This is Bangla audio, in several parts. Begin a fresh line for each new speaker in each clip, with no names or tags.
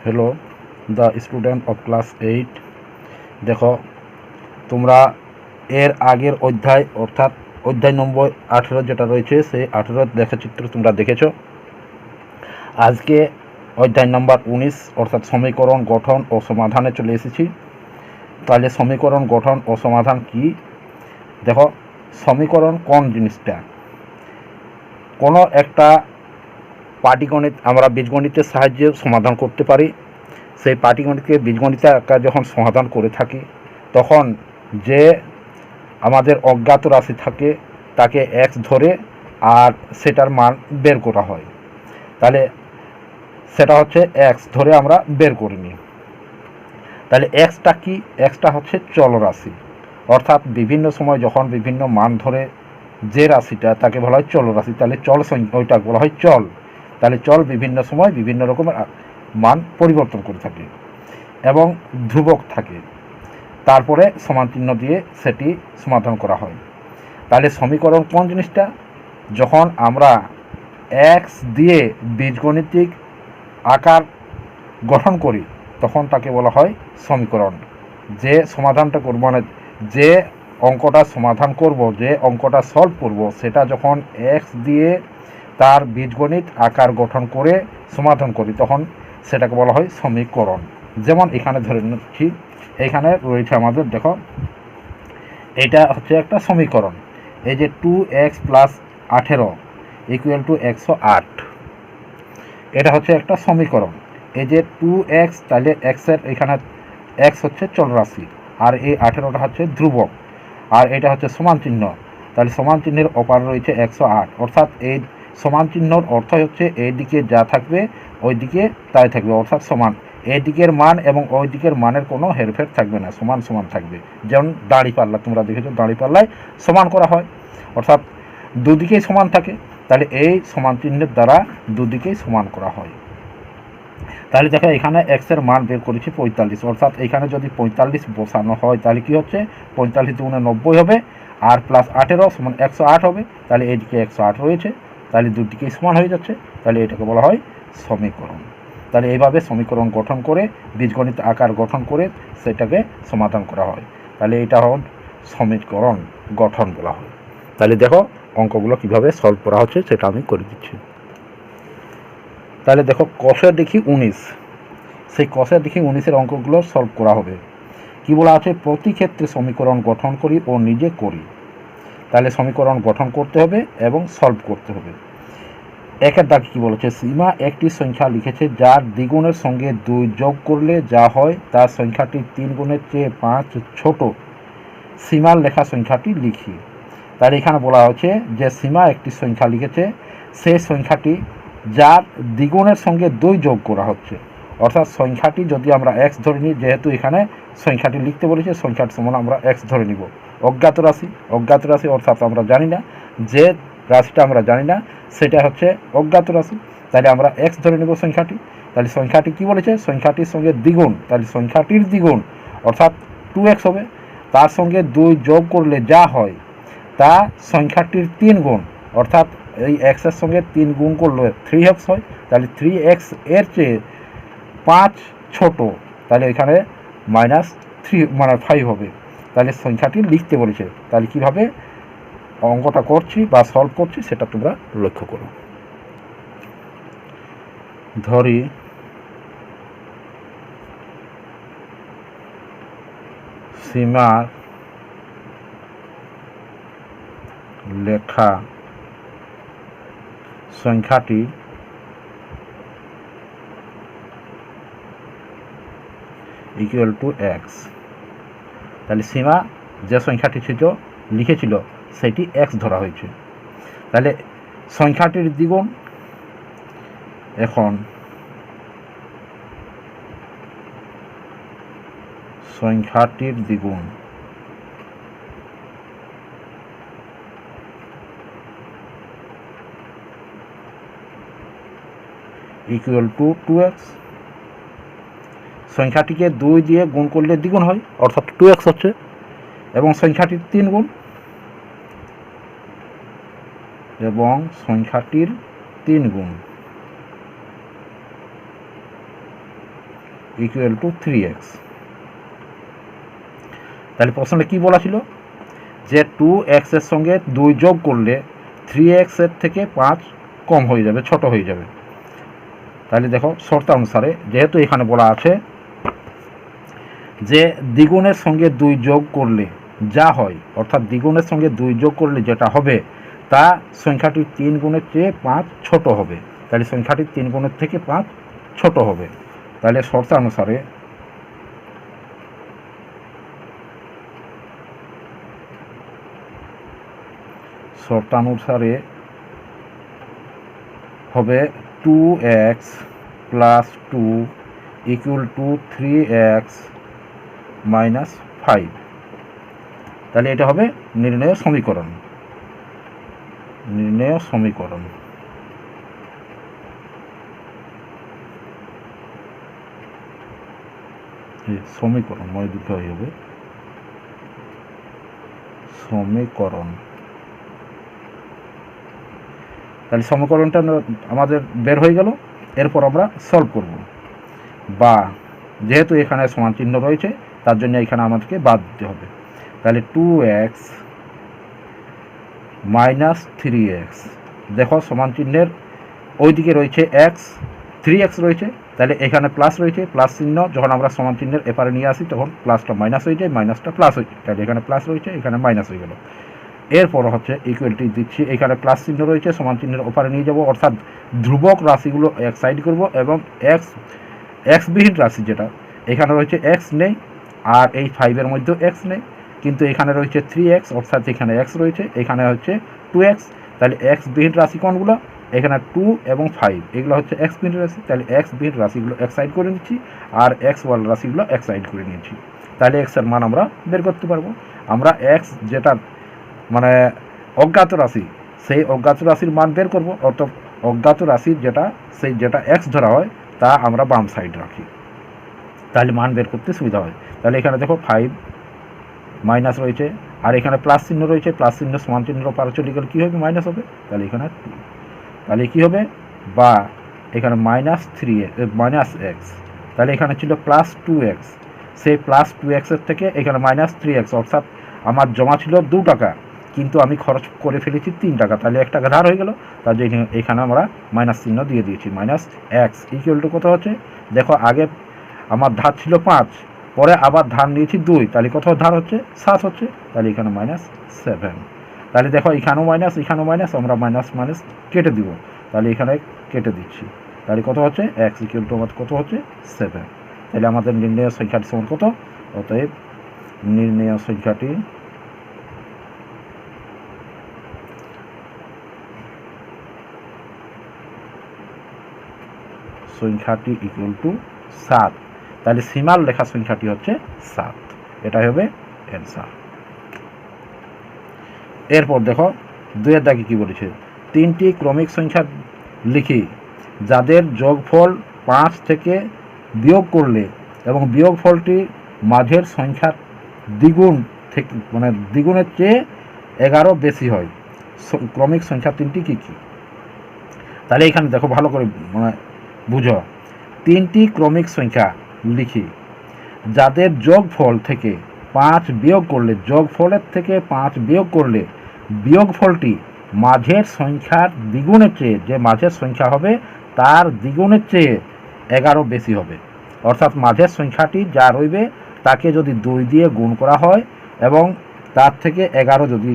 Hello the student of class 8। দেখো তোমরা এর আগের অধ্যায় অর্থাৎ অধ্যায় নম্বর 18 যেটা রয়েছে সেই 18 লেখচিত্র তোমরা দেখেছো। আজকে অধ্যায় নম্বর 19 অর্থাৎ সমীকরণ গঠন ও সমাধানে চলে এসেছি। তাহলে সমীকরণ গঠন ও সমাধান কি? দেখো, সমীকরণ কোন জিনিসটা? কোনো একটা পাটিগণিত আমরা বীজগণিতের সাহায্যে সমাধান করতে পারি। সেই পাটিগণিতকে বীজগণিতের আকার যখন সমাধান করে থাকি তখন যে আমাদের অজ্ঞাত রাশি থাকে তাকে এক্স ধরে আর সেটার মান বের করা হয়। তাহলে সেটা হচ্ছে এক্স ধরে আমরা বের করে নিই। তাহলে এক্সটা কি? এক্সটা হচ্ছে চলরাশি, অর্থাৎ বিভিন্ন সময় যখন বিভিন্ন মান ধরে যে রাশিটা তাকে বলা হয় চলরাশি। তাহলে চল সংখ্যা ওইটা বলা হয় চল। তাহলে চল বিভিন্ন সময় বিভিন্ন রকমের মান পরিবর্তন করে থাকে এবং ধ্রুবক থাকে, তারপরে সমান চিহ্ন দিয়ে সেটি সমাধান করা হয়। তাহলে সমীকরণ কোন জিনিসটা? যখন আমরা এক্স দিয়ে বীজগণিতিক আকার গঠন করি তখন তাকে বলা হয় সমীকরণ। যে সমাধানটা করব, মানে যে অঙ্কটা সমাধান করব, যে অঙ্কটা সলভ করব, সেটা যখন এক্স দিয়ে তার বীজগণিত আকার গঠন করে সমাধান করি তখন সেটাকে বলা হয় সমীকরণ। যেমন এখানে ধরে নিচ্ছি, এখানে রয়েছে আমাদের, দেখো এটা হচ্ছে একটা সমীকরণ। এই যে 2x + 18 = 108, এটা হচ্ছে একটা সমীকরণ। এই যে 2x, তাহলে এক্সের এখানে এক্স হচ্ছে চলরাশি আর এই 18টা হচ্ছে ধ্রুবক, আর এটা হচ্ছে সমান চিহ্ন। তাহলে সমান চিহ্নের অপার রয়েছে 108, অর্থাৎ এই সমান চিহ্নর অর্থ হচ্ছে এই দিকে যা থাকবে ওই দিকে তাই থাকবে, অর্থাৎ সমান। এই দিকের মান এবং ওই দিকের মানের কোনো হেরফের থাকবে না, সমান সমান থাকবে। যেমন দাঁড়িপাল্লা, তোমরা দেখেছো দাঁড়িপাল্লায় সমান করা হয়, অর্থাৎ দুদিকেই সমান থাকে। তাহলে এই সমান চিহ্নের দ্বারা দুদিকেই সমান করা হয়। তাহলে দেখো এখানে এক্সের মান বের করেছি 45, অর্থাৎ এখানে যদি 45 বসানো হয় তাহলে কি হচ্ছে 45 × 90 হবে, আর +18 = 108 হবে। তাহলে এইদিকে 108 রয়েছে, তাহলে দুদিকেই সমান হয়ে যাচ্ছে। তাহলে এটাকে বলা হয় সমীকরণ। তাহলে এইভাবে সমীকরণ গঠন করে বীজগণিত আকার গঠন করে সেটাকে সমাধান করা হয়। তাহলে এটা হল সমীকরণ গঠন বলা হয়। তাহলে দেখো অঙ্কগুলো কিভাবে সলভ করা হচ্ছে সেটা আমি করে দিচ্ছি। তাহলে দেখো কষে দেখি 19, সেই কষে দেখি 19-এর অঙ্কগুলো সলভ করা হবে। কি বলা আছে? প্রতি ক্ষেত্রে সমীকরণ গঠন করি ও নিজে করি। তাহলে সমীকরণ গঠন করতে হবে এবং সলভ করতে হবে। একের দাগ কী বলেছে? সীমা একটি সংখ্যা লিখেছে যার দ্বিগুণের সঙ্গে 2 যোগ করলে যা হয় তার সংখ্যাটি 3 গুণের চেয়ে 5 ছোট। সীমার লেখা সংখ্যাটি লিখি। তাহলে এখানে বলা হচ্ছে যে সীমা একটি সংখ্যা লিখেছে, সেই সংখ্যাটি যার দ্বিগুণের সঙ্গে 2 যোগ করা হচ্ছে, অর্থাৎ সংখ্যাটি যদি আমরা এক্স ধরে নিই, যেহেতু এখানে সংখ্যাটি লিখতে বলেছে সংখ্যাটি সমান আমরা এক্স ধরে নিব। অজ্ঞাত রাশি, অজ্ঞাত রাশি অর্থাৎ আমরা জানি না, যে রাশিটা আমরা জানি না সেটা হচ্ছে অজ্ঞাত রাশি। তাহলে আমরা এক্স ধরে নিব সংখ্যাটি। তাহলে সংখ্যাটি কি বলেছে? সংখ্যাটির সঙ্গে দ্বিগুণ, তাহলে সংখ্যাটির দ্বিগুণ অর্থাৎ 2x হবে। তার সঙ্গে 2 যোগ করলে যা হয় তা সংখ্যাটির 3 গুণ, অর্থাৎ এই এক্সের সঙ্গে 3 গুণ করলে 3x হয়। তাহলে 3x এর চেয়ে 5 ছোট, তাহলে এখানে -3 মানে 5 হবে। তাহলে সংখ্যাটি লিখতে বলেছে। তাহলে কীভাবে অঙ্কটা করছি বা সলভ করছি সেটা তোমরা লক্ষ্য করো। ধরি সীমার লেখা সংখ্যাটি = x। তাহলে সীমা যে সংখ্যাটি ছিল লিখেছিল সেটি x ধরা হয়েছে। তাহলে সংখ্যাটির দ্বিগুণ, এখন সংখ্যাটির দ্বিগুণ = 2x। সংখ্যাটিকে 2 দিয়ে গুণ করলে দ্বিগুণ হয়, অর্থাৎ 2x হচ্ছে, এবং সংখ্যাটির 3 গুণ, এবং সংখ্যাটির 3 গুণ। Equal to 3x। তাহলে প্রশ্নটা কী বলা ছিল যে 2x এর সঙ্গে 2 যোগ করলে 3x এর থেকে 5 কম হয়ে যাবে, ছোট হয়ে যাবে। তাহলে দেখো শর্তানুসারে যেহেতু এখানে বলা আছে যে দ্বিগুণের সঙ্গে 2 যোগ করলে যা হয়, অর্থাৎ দ্বিগুণের সঙ্গে 2 যোগ করলে যেটা হবে তা সংখ্যাটির 3 গুণের চেয়ে 5 ছোট হবে। তাহলে সংখ্যাটির 3 গুণের থেকে 5 ছোট হবে। তাহলে শর্তানুসারে হবে 2x plus 2 equal two 3x minus 5। তাহলে এটা হবে নির্ণয় সমীকরণ। সমীকরণ মনে দিতে হবে সমীকরণ। তাহলে সমীকরণটা আমাদের বের হয়ে গেল। এরপর আমরা সলভ করব, বা যেহেতু এখানে সমান চিহ্ন রয়েছে তার জন্য এখানে আমাদেরকে বাদ দিতে হবে। তাহলে 2x মাইনাস 3x, দেখো সমান চিহ্নের ওইদিকে রয়েছে x, 3x রয়েছে, তাহলে এখানে প্লাস রয়েছে, প্লাস চিহ্ন যখন আমরা সমান চিহ্নের এপারে নিয়ে আসি তখন প্লাসটা মাইনাস হয়ে যায়, মাইনাসটা প্লাস হয়ে যায়। তাহলে এখানে প্লাস রয়েছে, এখানে মাইনাস হয়ে গেল। এরপর হচ্ছে ইকুয়ালটি দিচ্ছি, এখানে প্লাস চিহ্ন রয়েছে, সমান চিহ্নের ওপারে নিয়ে যাব, অর্থাৎ ধ্রুবক রাশিগুলো এক সাইড করব, এবং এক্স বিহীন রাশি যেটা এখানে রয়েছে এক্স নেই, আর এই 5-এর মধ্যেও এক্স নেই, কিন্তু এখানে রয়েছে 3x, অর্থাৎ এখানে এক্স রয়েছে, এখানে হচ্ছে 2x। তাহলে এক্স বিহীন রাশি কোনগুলো? এখানে 2 এবং 5, এগুলো হচ্ছে এক্স বিহীন রাশি। তাহলে এক্স বিহীন রাশিগুলো এক সাইড করে নিচ্ছি, আর এক্স ওয়াল রাশিগুলো এক সাইড করে নিচ্ছি। তাহলে এক্সের মান আমরা বের করতে পারবো। আমরা এক্স যেটা মানে অজ্ঞাত রাশি, সেই অজ্ঞাত রাশির মান বের করব, অর্থাৎ অজ্ঞাত রাশির যেটা এক্স ধরা হয় তা আমরা বাম সাইড রাখি, তাহলে মান বের করতে সুবিধা হয়। তাহলে এখানে দেখো 5 মাইনাস রয়েছে, আর এখানে প্লাস চিহ্ন রয়েছে, প্লাস চিহ্ন সমান চিহ্নের ওপর চলে গেলে কী হবে? মাইনাস হবে। তাহলে এখানে 2, তাহলে কী হবে? বা এখানে মাইনাস এক্স, তাহলে এখানে ছিল প্লাস 2x, সেই প্লাস 2x-এর থেকে এখানে মাইনাস 3x, অর্থাৎ আমার জমা ছিল 2 টাকা, কিন্তু আমি খরচ করে ফেলেছি 3 টাকা, তাহলে 1 টাকা ধার হয়ে গেল। তার জন্য এখানে আমরা মাইনাস চিহ্ন দিয়ে দিয়েছি। মাইনাস এক্স ইকুয়াল টু কত হচ্ছে? দেখো আগে আমার ধার ছিল 5, পরে আবার ধার নিয়েছি 2, তাহলে কত ধার হচ্ছে? 7 হচ্ছে। তাহলে এখানে -7। তাহলে দেখো এখানেও মাইনাস, আমরা মাইনাস কেটে দিব, তাহলে এখানে কেটে দিচ্ছি। তাহলে কত হচ্ছে? এক্স ইকুয়াল টু কত হচ্ছে? 7। তাহলে আমাদের নির্ণয় সংখ্যাটি সমান কত? অতএব নির্ণয় সংখ্যাটি ইকুয়াল টু 7। তাহলে সীমার লেখা সংখ্যাটি হচ্ছে 7, এটাই হবে অ্যান্সার। এরপর দেখো 2-এর দাগে কী বলেছে? 3টি ক্রমিক সংখ্যা লিখি যাদের যোগফল 5 থেকে বিয়োগ করলে এবং বিয়োগফলটি মাঝের সংখ্যার দ্বিগুণ থেকে দ্বিগুণের চেয়ে 11 বেশি হয়। ক্রমিক সংখ্যা 3টি কী কী? তাহলে এখানে দেখো ভালো করে বুঝো। 3টি ক্রমিক সংখ্যা লিখি যাদের যোগফল থেকে 5 বিয়োগ করলে, যোগফলের থেকে 5 বিয়োগ করলে বিয়োগফলটি মাঝের সংখ্যার দ্বিগুণের চেয়ে, যে মাঝের সংখ্যা হবে তার দ্বিগুণের চেয়ে 11 বেশি হবে। অর্থাৎ মাঝের সংখ্যাটি যা রইবে তাকে যদি 2 দিয়ে গুণ করা হয় এবং তার থেকে 11 যদি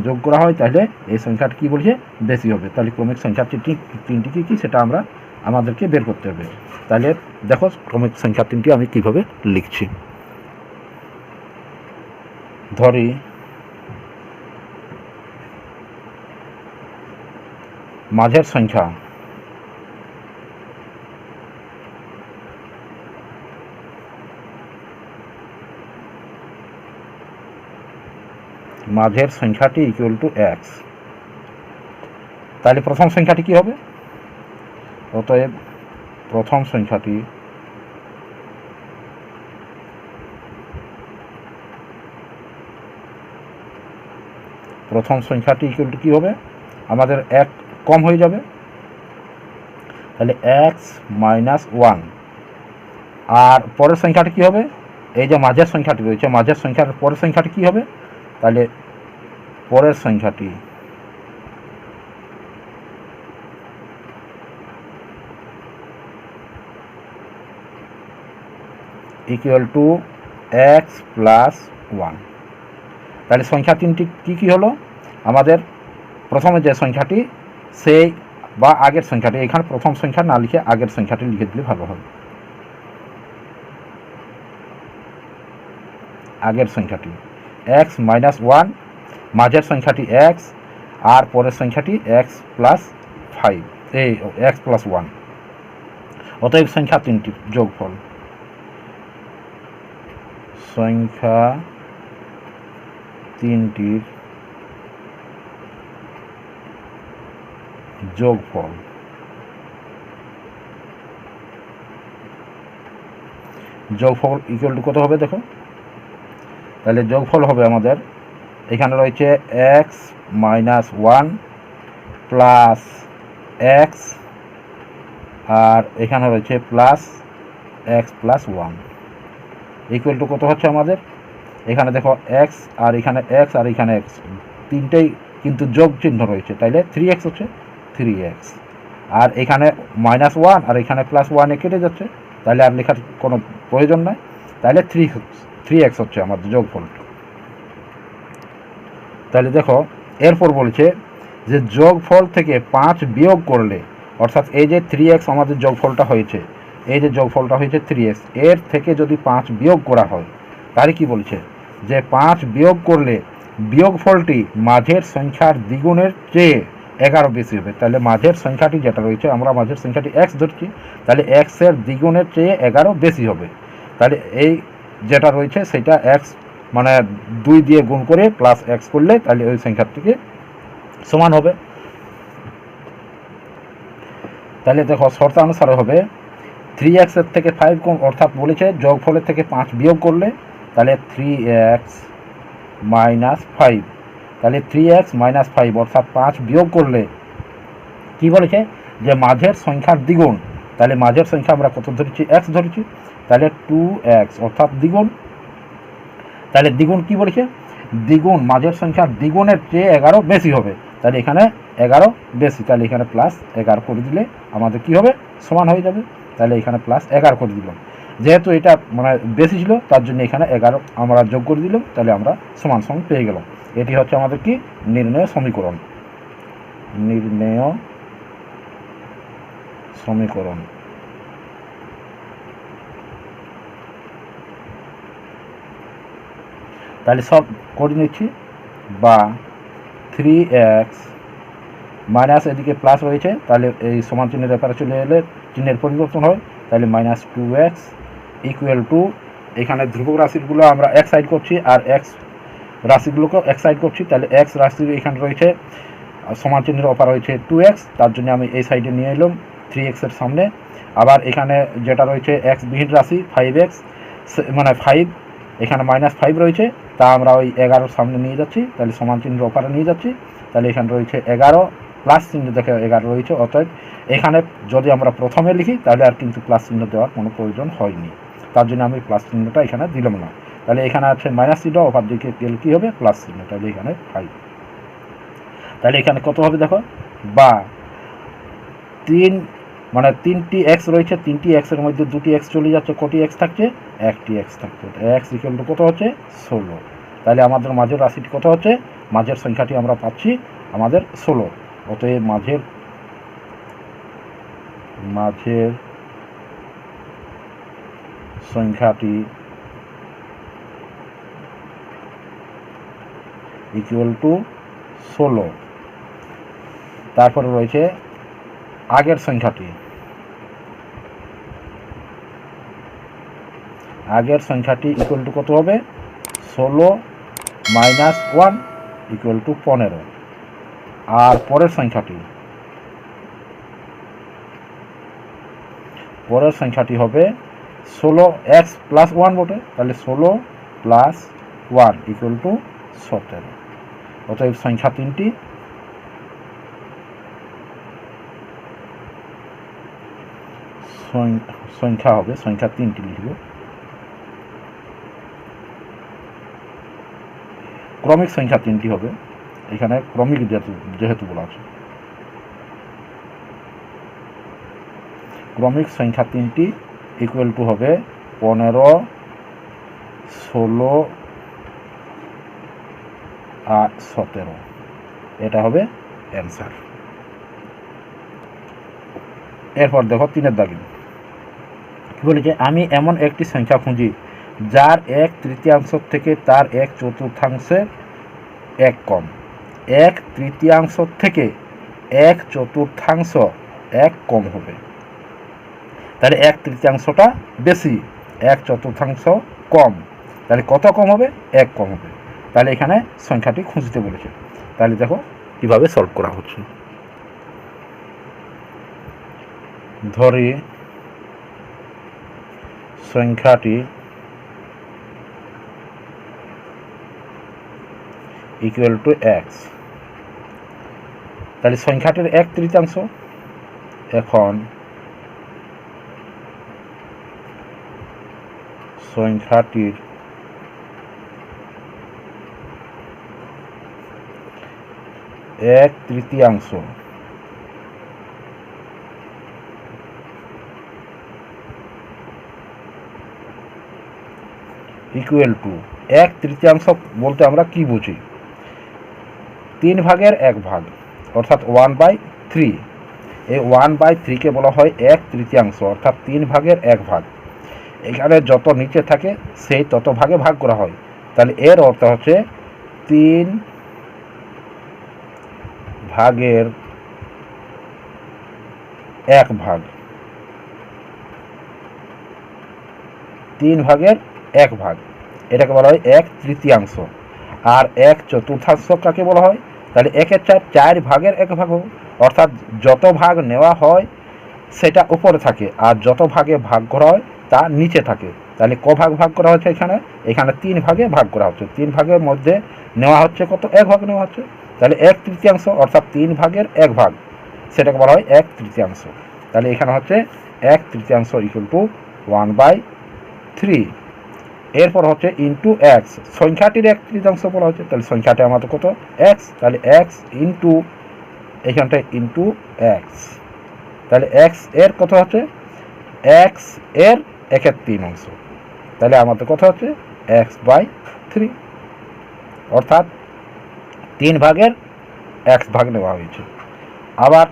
যোগ করা হয়, তাহলে এই সংখ্যাটি কী বলছে? বেশি হবে। তাহলে ক্রমিক সংখ্যা 3টি কী সেটা আমাদেরকে বের করতে হবে। তাহলে দেখো ক্রমিক সংখ্যা 3টি আমি কীভাবে লিখছি। ধরি মাঝের সংখ্যাটি ইকুয়াল টু এক্স। তাহলে প্রথম সংখ্যাটি কী হবে? অতএব প্রথম সংখ্যাটি ইকুয়াল টু কী হবে? আমাদের 1 কম হয়ে যাবে, তাহলে x - 1 আর পরের সংখ্যাটি কী হবে, এই যে মাঝের সংখ্যাটি রয়েছে, মাঝের সংখ্যার পরের সংখ্যাটি কী হবে, তাহলে পরের সংখ্যাটি equal to x plus one. তাহলে সংখ্যা তিনটি কী কী হলো, আমাদের প্রথমে যে সংখ্যাটি সেই বা আগের সংখ্যাটি, এখানে প্রথম সংখ্যা না লিখে আগের সংখ্যাটি লিখে দিলে ভালো হবে। আগের সংখ্যাটি এক্স মাইনাস ওয়ান, মাঝের সংখ্যাটি এক্স, আর পরের সংখ্যাটি এক্স প্লাস ফাইভ, এই এক্স প্লাস ওয়ান। অতএব সংখ্যা তিনটির যোগফল, সংখ্যা তিনটির যোগফল ইকুয়াল টু কত হবে দেখো, তাহলে যোগফল হবে আমাদের এখানে রয়েছে X minus one plus X, আর এখানে রয়েছে plus X plus one equal to কত হচ্ছে আমাদের, এখানে দেখো এক্স আর এখানে এক্স আর এখানে এক্স, তিনটেই কিন্তু যোগ চিহ্ন রয়েছে, তাইলে 3x হচ্ছে 3x, আর এখানে মাইনাস ওয়ান আর এখানে প্লাস ওয়ানে কেটে যাচ্ছে, তাহলে আর লেখার কোনো প্রয়োজন নাই, তাহলে 3x হচ্ছে আমাদের যোগফলটা। তাহলে দেখো এরপর বলছে যে যোগফল থেকে 5 বিয়োগ করলে, অর্থাৎ এই যে 3x আমাদের যোগফলটা হয়েছে, এই যে যোগফলটা হয়েছে 3x, এর থেকে যদি 5 বিয়োগ করা হয় তাহলে কি বলছে যে 5 বিয়োগ করলে বিয়োগফলটি মাঝের সংখ্যার দ্বিগুণের চেয়ে 11 বেশি হবে। তাহলে মাঝের সংখ্যাটি যেটা রয়েছে, আমরা মাঝের সংখ্যাটি x ধরছি, তাহলে x এর দ্বিগুণের চেয়ে 11 বেশি হবে। তাহলে এই যেটা রয়েছে সেটা x মানে 2 দিয়ে গুণ করে প্লাস x করলে তাহলে ওই সংখ্যার থেকে সমান হবে। তাহলে দেখো শর্তানুসারে হবে 3x এর থেকে 5 কম, অর্থাৎ বলেছে যোগফলের থেকে 5 বিয়োগ করলে তাহলে 3x মাইনাস 5, তাহলে 3x মাইনাস 5 অর্থাৎ 5 বিয়োগ করলে কি বলেছে যে মাঝের সংখ্যার দ্বিগুণ, তাহলে মাঝের সংখ্যা আমরা কত ধরেছি, x ধরেছি, তাহলে 2x অর্থাৎ দ্বিগুণ, তাহলে দ্বিগুণ কি বলেছে, দ্বিগুণ মাঝের সংখ্যার দ্বিগুণের চেয়ে 11 বেশি হবে, তাহলে এখানে 11 বেশি, তাহলে এখানে প্লাস 11 করে দিলে আমাদের কি হবে, সমান হয়ে যাবে। তাহলে এখানে প্লাস 11 করে দিলাম, যেহেতু এটা মানে বেশি ছিল তার জন্য এখানে 11 আমরা যোগ করে দিলাম, তাহলে আমরা সমান সমান পেয়ে গেলাম। এটি হচ্ছে আমাদের কি নির্ণয় সমীকরণ, নির্ণয় সমীকরণ। তাহলে সব করে নিচ্ছি, বা 3x মাইনাস এদিকে প্লাস রয়েছে, তাহলে এই সমান চিহ্নের ব্যাপারে চলে এলে চিহ্নের পরিবর্তন হয়, তাহলে মাইনাস 2x ইকুয়াল টু, এখানে ধ্রুবক রাশিগুলো আমরা এক সাইড করছি আর এক্স রাশিগুলোকে এক সাইড করছি, তাহলে এক্স রাশি এখানে রয়েছে সমান চিহ্নের অপার রয়েছে 2x, তার জন্য আমি এই সাইডে নিয়ে এলাম 3x এর সামনে। আবার এখানে যেটা রয়েছে এক্স বিহীন রাশি 5x মানে 5, এখানে মাইনাস 5 রয়েছে, তা আমরা ওই 11 সামনে নিয়ে যাচ্ছি, তাহলে সমান চিহ্নের অপারে নিয়ে যাচ্ছি, তাহলে এখানে রয়েছে 11 প্লাস চিহ্ন দেখে 11 রয়েছে, অতএব এখানে যদি আমরা প্রথমে লিখি তাহলে আর কিন্তু প্লাস চিহ্ন দেওয়ার কোনো প্রয়োজন হয়নি, তার জন্য আমি প্লাস চিহ্নটা এখানে দিলাম না। তাহলে এখানে আছে মাইনাস চিহ্ন, অপার দিকে গেলে কী হবে, প্লাস চিহ্ন, তাহলে এখানে 5। তাহলে এখানে কত হবে দেখো, বা 3 মানে 3টি x রয়েছে, 3টি x এর মধ্যে 2টি x চলে যাচ্ছে, কটি x থাকছে, 1টি x থাকছে, x ইকুয়াল টু কত হচ্ছে 16। তাহলে আমাদের মাঝের রাশিটি কত হচ্ছে, মাঝের সংখ্যাটি আমরা পাচ্ছি আমাদের 16, অতএব মাঝের সংখ্যাটি ইকুয়াল টু 16। তারপরে রয়েছে আগের সংখ্যাটি, আগের সংখ্যাটি ইকুয়াল টু কত হবে, 16 মাইনাস 1 ইকুয়াল টু 15। আর পরের সংখ্যাটি হবে 16x প্লাস 1 বটে, তাহলে 16 প্লাস 1 ইকুয়াল টু 17। অতএব সংখ্যা তিনটি সংখ্যা হবে, সংখ্যা 3টি লিখব। ক্রমিক সংখ্যা 3টি হবে, এখানে ক্রমিক যেহেতু বলা আছে। ক্রমিক সংখ্যা 3টি ইকুয়াল টু হবে 15, 16 আর 17। এটা হবে অ্যান্সার। এরপর দেখো 3-এর দাগে কি বলেছে, আমি এমন একটি সংখ্যা খুঁজি যার 1/3 থেকে তার 1/4 এক কম। 1/3 থেকে 1/4 এক কম হবে। তাহলে 1/3টা বেশি, 1/4 কম, তাহলে কত কম হবে? 1 কম হবে। তাহলে এখানে সংখ্যাটি খুঁজতে বলেছে। তাহলে দেখো কিভাবে সলভ করা হচ্ছে। ধরি সংখ্যাটি ইকুয়াল টু এক্স। তাহলে সংখ্যাটির 1/3। এখন সংখ্যাটির 1/3 ইকুয়াল টু 1/3 বলতে আমরা কি বুঝি? 3 ভাগের 1 ভাগ, অর্থাৎ 1/3। এই 1/3কে বলা হয় 1/3, অর্থাৎ 3 ভাগের 1 ভাগ। এখানে যত নিচে থাকে সেই তত ভাগে ভাগ করা হয়। তাহলে এর অর্থ হচ্ছে 3 ভাগের 1 ভাগ। 3 ভাগের 1 ভাগ এটাকে বলা হয় 1/3। আর 1/4 কাকে বলা হয়? তাহলে 4 ভাগের 1 ভাগ হবে, অর্থাৎ যত ভাগ নেওয়া হয় সেটা উপরে থাকে, আর যত ভাগে ভাগ করা হয় তা নিচে থাকে। তাহলে ভাগ করা হচ্ছে? এখানে 3 ভাগে ভাগ করা হচ্ছে। 3 ভাগের মধ্যে নেওয়া হচ্ছে কত? 1 ভাগ নেওয়া হচ্ছে। তাহলে 1/3, অর্থাৎ 3 ভাগের 1 ভাগ, সেটাকে বলা হয় 1/3। তাহলে এখানে হচ্ছে 1/3 ইকুয়াল টু 1/3। এরপর হচ্ছে ইন্টু এক্স, সংখ্যাটির 1/3 বলা হচ্ছে। তাহলে সংখ্যাটা আমাদের কত? এক্স। তাহলে এক্স ইন্টু এখানটায় ইন্টু এক্স। তাহলে এক্স এর কত হচ্ছে? এক্স এর 1/3। তাহলে আমাদের কত হচ্ছে? x/3, অর্থাৎ 3 ভাগের x ভাগ নেওয়া হয়েছে। আবার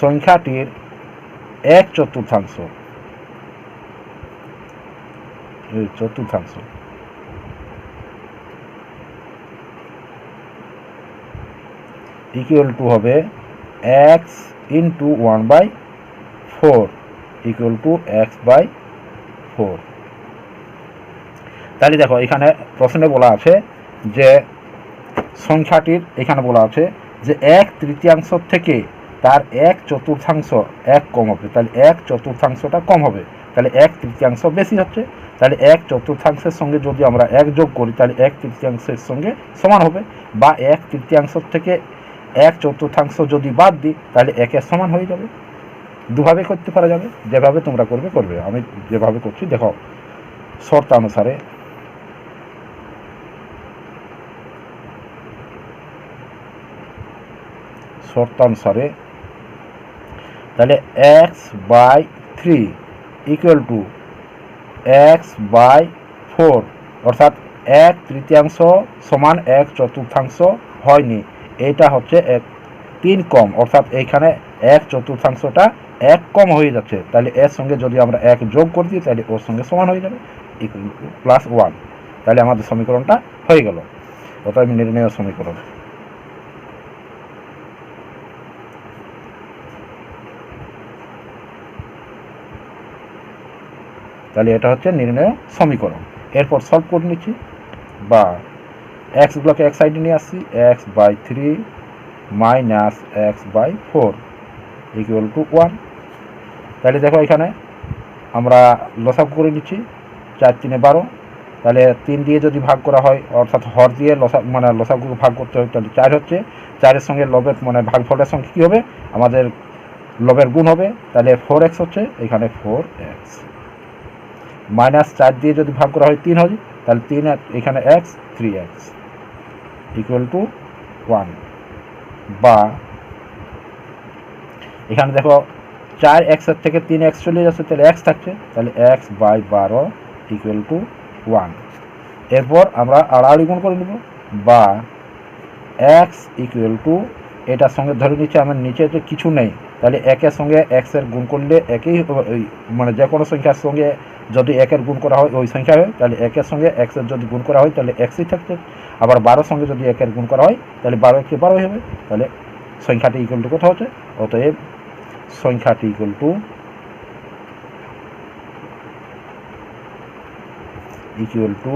সংখ্যাটির 1/4 ইকুয়াল টু হবে x into 1/4 equal to x/4। তাহলে দেখো এখানে প্রশ্নে বলা আছে যে সংখ্যাটির, এখানে বলা আছে যে 1/3 থেকে তার 1/4 এক কম হবে। তাহলে 1/4টা কম হবে, তাহলে 1/3 বেশি হচ্ছে। তাহলে 1/4 সঙ্গে যদি আমরা 1 যোগ করি তাহলে 1/3 সঙ্গে সমান হবে, বা 1/3 থেকে 1/4 যদি বাদ দিই তাহলে 1-এর সমান হয়ে যাবে। দুভাবে করতে পারা যাবে, যেভাবে তোমরা করবে। আমি যেভাবে করছি দেখো, শর্তানুসারে তাহলে x/3 ইকুয়াল টু x/4, অর্থাৎ 1/3 সমান 1/4 হয়নি, এটা হচ্ছে 3 কম, অর্থাৎ এইখানে 1/4টা 1 কম হয়ে যাচ্ছে। তাহলে এর সঙ্গে যদি আমরা 1 যোগ করে দিই তাহলে ওর সঙ্গে সমান হয়ে যাবে, ইকুয়াল টু +1। তাহলে আমাদের সমীকরণটা হয়ে গেল, অতএব নির্ণেয় সমীকরণ। তাহলে এটা হচ্ছে নির্ণয় সমীকরণ। এরপর সলভ করে নিচ্ছি, বা এক্সগুলোকে এক সাইডে নিয়ে আসছি, x/3 minus x/4 equal to 1। তাহলে দেখো এখানে আমরা লসাগু করে নিচ্ছি, 4×3 = 12, তাহলে 3 দিয়ে যদি ভাগ করা হয় অর্থাৎ হর দিয়ে লসাগুকে ভাগ করতে হয়, তাহলে 4 হচ্ছে। 4-এর সঙ্গে লবের ভাগফলের সঙ্গে কী হবে, আমাদের লবের গুণ হবে, তাহলে 4x হচ্ছে, এখানে 4x। -4 দিয়ে যদি ভাগ করা হয় 3 হয়, তাহলে 3 এখানে x, 3x ইকুয়াল টু 1। বা এখানে দেখো 4x এর থেকে 3x চলে যাচ্ছে, তাহলে x থাকছে, তাহলে x/12 ইকুয়াল টু 1। এরপর আমরা আড়াআড়ি গুণ করে নেব, বা x ইকুয়াল টু, এটার সঙ্গে ধরে নিচ্ছে আমার নিচে যে কিছু নেই, তাহলে 1-এর সঙ্গে x এর গুণ করলে একই, যে কোনো সংখ্যার সঙ্গে যদি 1-এর গুণ করা হয় ওই সংখ্যা হয়, তাহলে 1-এর সঙ্গে x এর যদি গুণ করা হয় তাহলে xই থাকছে। আবার 12-এর সঙ্গে যদি 1-এর গুণ করা হয় তাহলে 12 × 12 হবে, তাহলে সংখ্যাটি ইকুয়াল টু কোথাও হচ্ছে, অতএব সংখ্যাটি ইকুয়াল টু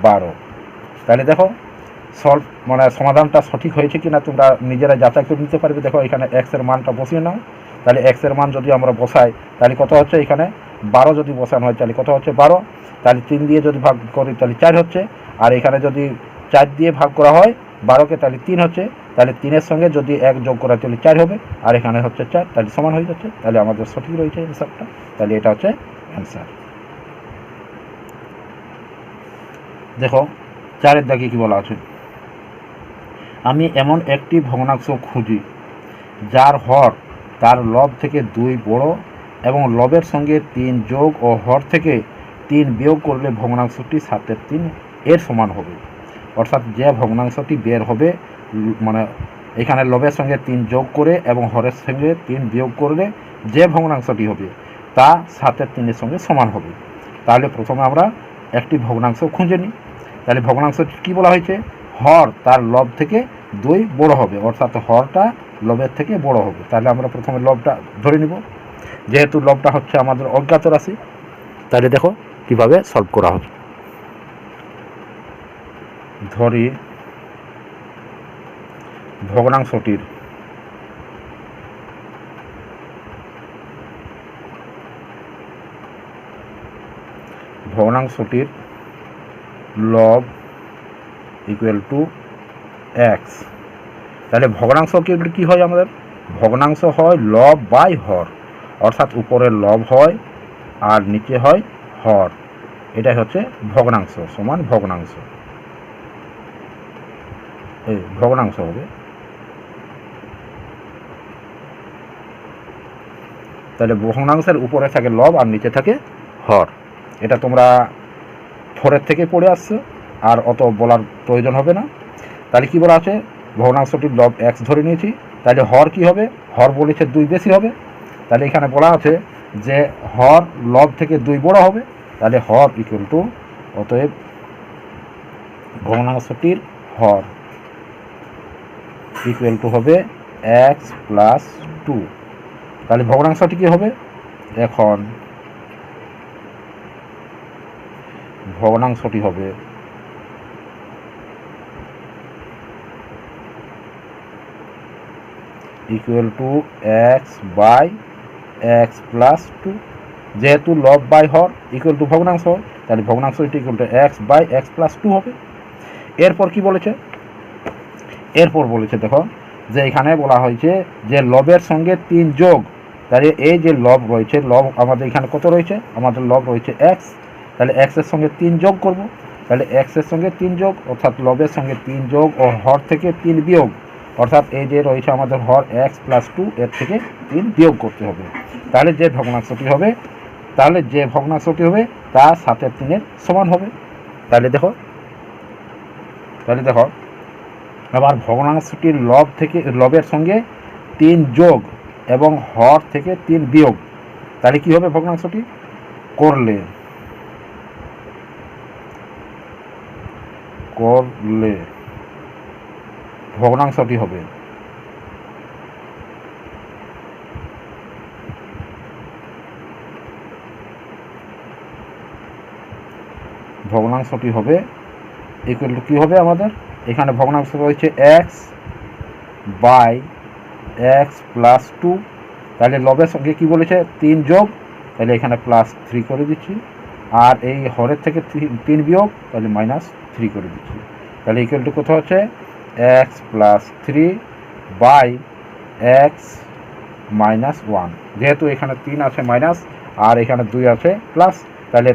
12। তাহলে দেখো সলভ সমাধানটা সঠিক হয়েছে কিনা তোমরা নিজেরা যাচাই করে নিতে পারবে। দেখো এখানে x এর মানটা বসিয়ে নাও, তাহলে x এর মান যদি আমরা বসাই তাহলে কত হচ্ছে, এখানে 12 যদি বসানো হয় তাহলে কত হচ্ছে 12, তাহলে 3 দিয়ে যদি ভাগ করি তাহলে 4 হচ্ছে, আর এখানে যদি 4 দিয়ে ভাগ করা হয় 12কে তাহলে 3 হচ্ছে, তাহলে 3-এর সঙ্গে যদি 1 যোগ করা তাহলে 4 হবে, আর এখানে হচ্ছে 4, তাহলে সমান হয়ে যাচ্ছে, তাহলে আমাদের সঠিক রয়েছে অ্যান্সারটা, তাহলে এটা হচ্ছে অ্যান্সার। দেখো 4-এর দাগে কি বলা আছে, আমি এমন একটি ভগ্নাংশ খুঁজি যার হর তার লব থেকে 2 বড় এবং লবের সঙ্গে 3 যোগ ও হর থেকে 3 বিয়োগ করলে ভগ্নাংশটি 7/3 এর সমান হবে। অর্থাৎ যে ভগ্নাংশটি বের হবে, এখানে লবের সঙ্গে 3 যোগ করে এবং হরের সঙ্গে 3 বিয়োগ করলে যে ভগ্নাংশটি হবে তা 7/3 এর সঙ্গে সমান হবে। তাহলে প্রথমে আমরা একটি ভগ্নাংশ খুঁজে নিই। তাহলে ভগ্নাংশটি কী বলা হয়েছে, হর তার লব থেকে 2 বড় হবে, অর্থাৎ হরটা লবের থেকে বড় হবে। তাহলে আমরা প্রথমে লবটা ধরে নিব, যেহেতু লবটা হচ্ছে আমাদের অজ্ঞাত রাশি। তাহলে দেখো কিভাবে সলভ করা হবে। ধরি ভগ্নাংশটির লব ইকুয়াল টু x। তাহলে ভগ্নাংশ কী হয়, আমাদের ভগ্নাংশ হয় লব বাই হর, অর্থাৎ উপরের লব হয় আর নিচে হয় হর, এটাই হচ্ছে ভগ্নাংশ সমান ভগ্নাংশ, এই ভগ্নাংশ হবে। তাহলে ভগ্নাংশের উপরে থাকে লব আর নিচে থাকে হর, এটা তোমরা 4-এর থেকে পড়ে আসছো, আর অত বলার প্রয়োজন হবে না। তাহলে কি বলা আছে, ভগ্নাংশটির লব x ধরে নিয়েছি, তাহলে হর কি হবে, হর বলেছে 2 বেশি হবে, তাহলে এখানে বলা আছে যে হর লব থেকে 2 বড় হবে, তাহলে হর ইকুয়াল টু, অতএব ভগ্নাংশটির হর ইকুয়াল টু হবে x + 2। তাহলে ভগ্নাংশটি কী হবে, এখন ভগ্নাংশটি হবে ইকুয়াল টু x/x + 2। যেহেতু লব বাই হর ইকুয়াল টু ভগ্নাংশ, তাহলে ভগ্নাংশটি ইকুয়াল টু x/x + 2 হবে। এরপর কি বলেছে, এরপর বলেছে দেখো যে এখানে বলা হয়েছে যে লবের সঙ্গে 3 যোগ, তাহলে এই যে লব রয়েছে, লব আমাদের এখানে কত রয়েছে, আমাদের লব রয়েছে x, তাহলে x এর সঙ্গে 3 যোগ করব, তাহলে x এর সঙ্গে 3 যোগ, অর্থাৎ লবের সঙ্গে 3 যোগ ও হর থেকে 3 বিয়োগ, অর্থাৎ এই যে রয়েছে আমাদের হর x + 2, এর থেকে 3 বিয়োগ করতে হবে। তাহলে যে ভগ্নাংশটি হবে তা 7/3 এর সমান হবে। তাহলে দেখো আবার ভগ্নাংশটির লবের সঙ্গে 3 যোগ এবং হর থেকে 3 বিয়োগ, তাহলে কি হবে, ভগ্নাংশটি করলে ভগ্নাংশটি হবে ইকুয়াল টু কী হবে, আমাদের এখানে ভগ্নাংশ রয়েছে x/x + 2, তাহলে লবের সঙ্গে কি বলেছে 3 যোগ, তাহলে এখানে +3 করে দিচ্ছি, আর এই হরের থেকে 3 বিয়োগ, তাহলে -3 করে দিচ্ছি। তাহলে ইকুয়াল টু কত হচ্ছে x plus 3 by x minus 1। যেহেতু এখানে 3 আছে মাইনাস আর এখানে 2 আছে প্লাস, তাহলে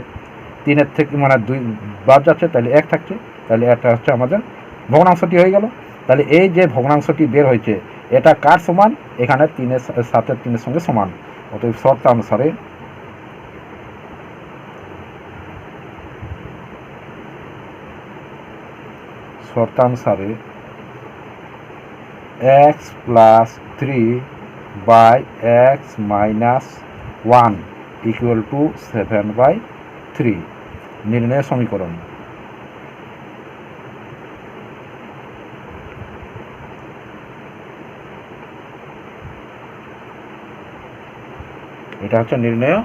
3-এর থেকে মানে 2 বাদ যাচ্ছে, তাহলে 1 থাকছে। তাহলে এটা হচ্ছে আমাদের ভগ্নাংশটি হয়ে গেল। তাহলে এই যে ভগ্নাংশটি বের হয়েছে এটা কার সমান? এখানে 3-এর সাথে 3-এর সঙ্গে সমান। অতএব শর্তানুসারে x plus 3 by x minus 1 equal to 7/3 নির্ণয় সমীকরণ। এটা হচ্ছে নির্ণয়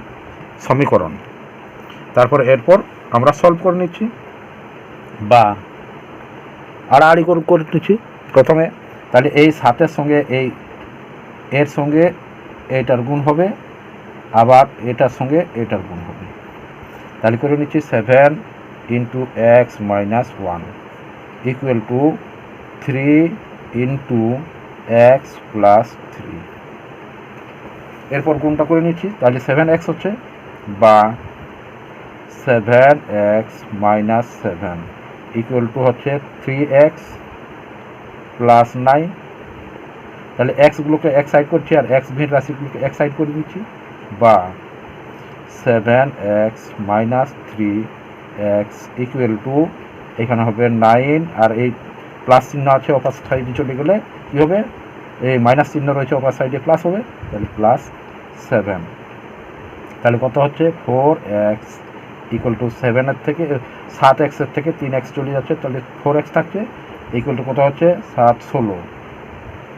সমীকরণ। তারপর এরপর আমরা সলভ করে নিচ্ছি বা আড়াআড়ি করে নিচ্ছি প্রথমে। তাহলে এই 7-এর সঙ্গে এর সঙ্গে এইটার গুণ হবে, আবার এটার সঙ্গে এটার গুণ হবে। তাহলে করে নিচ্ছি 7 into x minus 1 equal two 3 into x plus 3। এরপর গুণটা করে নিচ্ছি। তাহলে 7x হচ্ছে বা 7x মাইনাস 7 ইকুয়াল টু হচ্ছে 3x প্লাস 9। তাহলে এক্সগুলোকে এক সাইড করছি আর এক্স ভিন্ন রাশিগুলোকে এক সাইড করে দিচ্ছি বা 7x minus 3x equal to এখানে হবে 9 আর এই প্লাস চিহ্ন আছে অপার সাইডে চলে গেলে কী হবে? এই মাইনাস চিহ্ন রয়েছে অপার সাইডে প্লাস হবে, তাহলে প্লাস 7। তাহলে কত হচ্ছে 4x ইকুয়াল টু 7-এর থেকে 7x-এর থেকে 3x চলে যাচ্ছে, তাহলে 4x থাকছে ইকুয়াল টু কত হচ্ছে 7 16।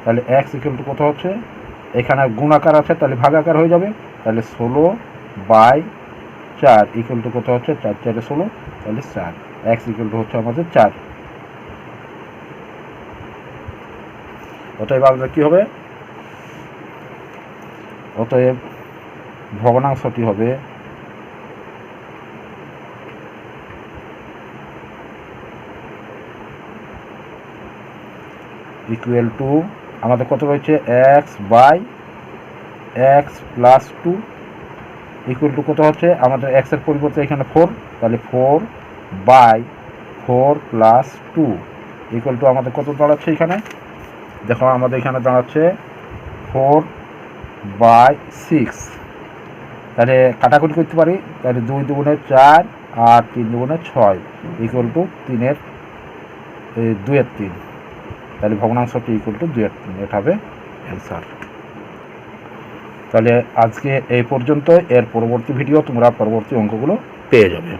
তাহলে x ইকুয়াল টু কত হচ্ছে, এখানে গুণাকার আছে তাহলে ভাগাকার হয়ে যাবে, তাহলে 16/4 ইকুয়াল টু কত হচ্ছে 4 4 16, তাহলে 4। x ইকুয়াল টু হচ্ছে আমাদের 4। অতএব আমাদের কী হবে? অতএব ভগ্নাংশটি হবে ইকুয়াল টু আমাদের কত রয়েছে x by x plus 2 equal to কত হচ্ছে আমাদের এক্সের পরিবর্তে এখানে 4, তাহলে 4/4 প্লাস 2 ইকুয়াল টু আমাদের কত দাঁড়াচ্ছে এখানে? দেখো আমাদের এখানে দাঁড়াচ্ছে 4/6। তাহলে কাটাকুটি করতে পারি, তাহলে 2 দুগুণে 4 আর 3 দুগুণে 6 ইকুয়াল টু 3-এর 2-এর 3। তাহলে ভগ্নাংশটি ইকুয়াল টু 2-এর 3, এটা হবে অ্যান্সার। তাহলে আজকে এই পর্যন্ত। এর পরবর্তী ভিডিও তোমরা পরবর্তী অঙ্কগুলো পেয়ে যাবে।